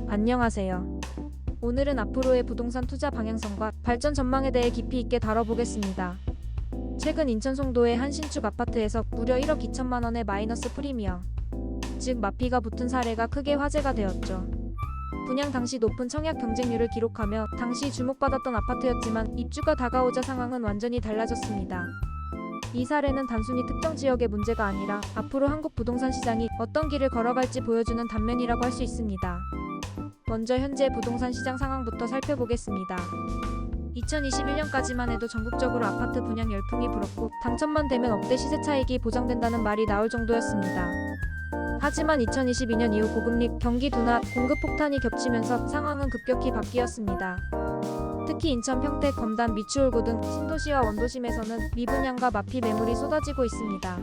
안녕하세요. 오늘은 앞으로의 부동산 투자 방향성과 발전 전망에 대해 깊이 있게 다뤄보겠습니다. 최근 인천 송도의 한 신축 아파트에서 무려 1억 2천만 원의 마이너스 프리미엄, 즉 마피가 붙은 사례가 크게 화제가 되었죠. 분양 당시 높은 청약 경쟁률을 기록하며 당시 주목받았던 아파트였지만 입주가 다가오자 상황은 완전히 달라졌습니다. 이 사례는 단순히 특정 지역의 문제가 아니라 앞으로 한국 부동산 시장이 어떤 길을 걸어갈지 보여주는 단면이라고 할 수 있습니다. 먼저 현재 부동산 시장 상황부터 살펴보겠습니다. 2021년까지만 해도 전국적으로 아파트 분양 열풍이 불었고 당첨만 되면 억대 시세 차익이 보장된다는 말이 나올 정도였습니다. 하지만 2022년 이후 고금리, 경기 둔화, 공급 폭탄이 겹치면서 상황은 급격히 바뀌었습니다. 특히 인천 평택, 검단, 미추홀구 등 신도시와 원도심에서는 미분양과 마피 매물이 쏟아지고 있습니다.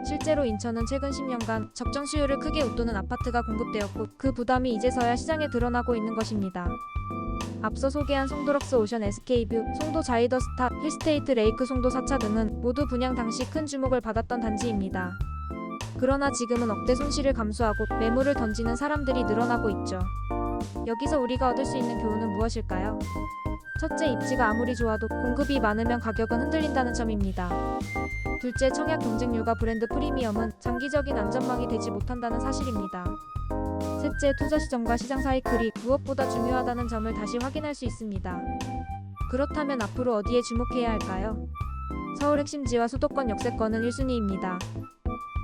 실제로 인천은 최근 10년간 적정 수요를 크게 웃도는 아파트가 공급되었고 그 부담이 이제서야 시장에 드러나고 있는 것입니다. 앞서 소개한 송도럭스 오션 SK뷰, 송도 자이더스타, 힐스테이트 레이크 송도 4차 등은 모두 분양 당시 큰 주목을 받았던 단지입니다. 그러나 지금은 억대 손실을 감수하고 매물을 던지는 사람들이 늘어나고 있죠. 여기서 우리가 얻을 수 있는 교훈은 무엇일까요? 첫째, 입지가 아무리 좋아도 공급이 많으면 가격은 흔들린다는 점입니다. 둘째, 청약 경쟁률과 브랜드 프리미엄은 장기적인 안전망이 되지 못한다는 사실입니다. 셋째, 투자 시점과 시장 사이클이 무엇보다 중요하다는 점을 다시 확인할 수 있습니다. 그렇다면 앞으로 어디에 주목해야 할까요? 서울 핵심지와 수도권 역세권은 1순위입니다.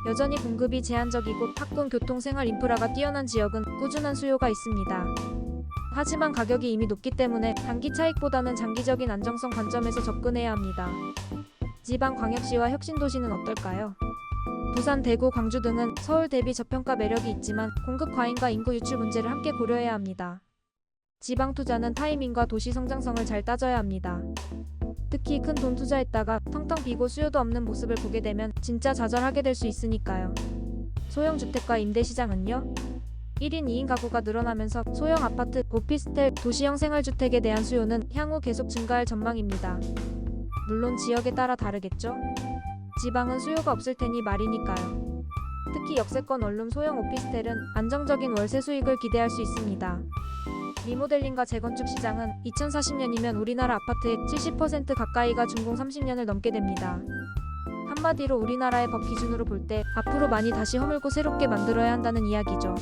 여전히 공급이 제한적이고 학군, 교통, 생활 인프라가 뛰어난 지역은 꾸준한 수요가 있습니다. 하지만 가격이 이미 높기 때문에 단기 차익보다는 장기적인 안정성 관점에서 접근해야 합니다. 지방 광역시와 혁신도시는 어떨까요? 부산, 대구, 광주 등은 서울 대비 저평가 매력이 있지만 공급 과잉과 인구 유출 문제를 함께 고려해야 합니다. 지방 투자는 타이밍과 도시 성장성을 잘 따져야 합니다. 특히 큰 돈 투자했다가 텅텅 비고 수요도 없는 모습을 보게 되면 진짜 좌절하게 될 수 있으니까요. 소형 주택과 임대 시장은요? 1인 2인 가구가 늘어나면서 소형 아파트, 오피스텔, 도시형 생활주택에 대한 수요는 향후 계속 증가할 전망입니다. 물론 지역에 따라 다르겠죠? 지방은 수요가 없을 테니 말이니까요. 특히 역세권 원룸 소형 오피스텔은 안정적인 월세 수익을 기대할 수 있습니다. 리모델링과 재건축 시장은 2040년이면 우리나라 아파트의 70% 가까이가 준공 30년을 넘게 됩니다. 한마디로 우리나라의 법 기준으로 볼 때 앞으로 많이 다시 허물고 새롭게 만들어야 한다는 이야기죠.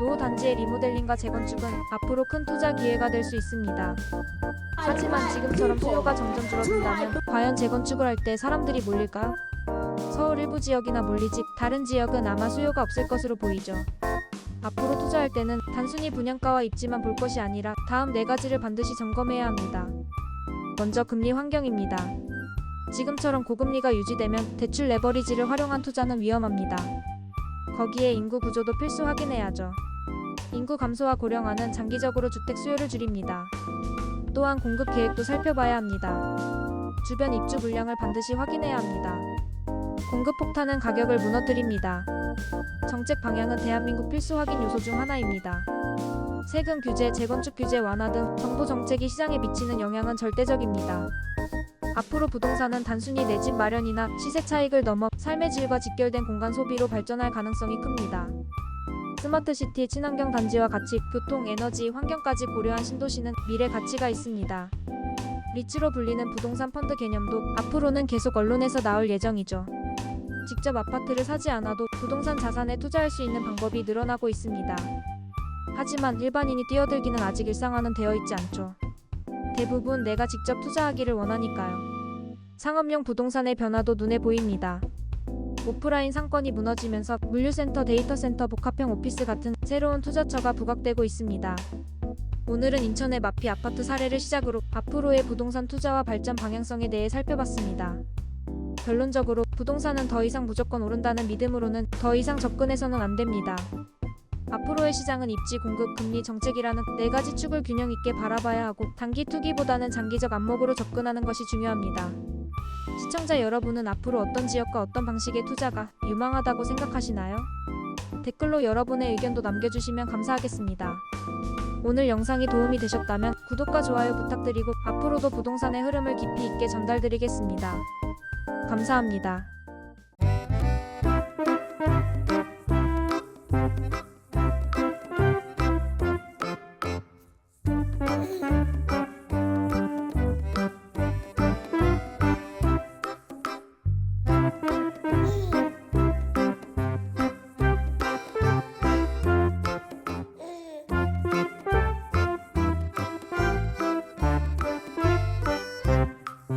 노후 단지의 리모델링과 재건축은 앞으로 큰 투자 기회가 될 수 있습니다. 하지만 지금처럼 수요가 점점 줄어든다면 과연 재건축을 할 때 사람들이 몰릴까요? 서울 일부 지역이나 몰리지 다른 지역은 아마 수요가 없을 것으로 보이죠. 앞으로 투자할 때는 단순히 분양가와 입지만 볼 것이 아니라 다음 4가지를 반드시 점검해야 합니다. 먼저 금리 환경입니다. 지금처럼 고금리가 유지되면 대출 레버리지를 활용한 투자는 위험합니다. 거기에 인구 구조도 필수 확인해야죠. 인구 감소와 고령화는 장기적으로 주택 수요를 줄입니다. 또한 공급 계획도 살펴봐야 합니다. 주변 입주 물량을 반드시 확인해야 합니다. 공급 폭탄은 가격을 무너뜨립니다. 정책 방향은 대한민국 필수 확인 요소 중 하나입니다. 세금 규제, 재건축 규제 완화 등 정부 정책이 시장에 미치는 영향은 절대적입니다. 앞으로 부동산은 단순히 내 집 마련이나 시세 차익을 넘어 삶의 질과 직결된 공간 소비로 발전할 가능성이 큽니다. 스마트시티, 친환경 단지와 같이 교통, 에너지, 환경까지 고려한 신도시는 미래 가치가 있습니다. 리츠로 불리는 부동산 펀드 개념도 앞으로는 계속 언론에서 나올 예정이죠. 직접 아파트를 사지 않아도 부동산 자산에 투자할 수 있는 방법이 늘어나고 있습니다. 하지만 일반인이 뛰어들기는 아직 일상화는 되어 있지 않죠. 대부분 내가 직접 투자하기를 원하니까요. 상업용 부동산의 변화도 눈에 보입니다. 오프라인 상권이 무너지면서 물류센터, 데이터센터, 복합형 오피스 같은 새로운 투자처가 부각되고 있습니다. 오늘은 인천의 마피 아파트 사례를 시작으로 앞으로의 부동산 투자와 발전 방향성에 대해 살펴봤습니다. 결론적으로 부동산은 더 이상 무조건 오른다는 믿음으로는 더 이상 접근해서는 안 됩니다. 앞으로의 시장은 입지, 공급, 금리, 정책이라는 4가지 축을 균형 있게 바라봐야 하고 단기 투기보다는 장기적 안목으로 접근하는 것이 중요합니다. 시청자 여러분은 앞으로 어떤 지역과 어떤 방식의 투자가 유망하다고 생각하시나요? 댓글로 여러분의 의견도 남겨주시면 감사하겠습니다. 오늘 영상이 도움이 되셨다면 구독과 좋아요 부탁드리고 앞으로도 부동산의 흐름을 깊이 있게 전달드리겠습니다. 감사합니다. 있습니다.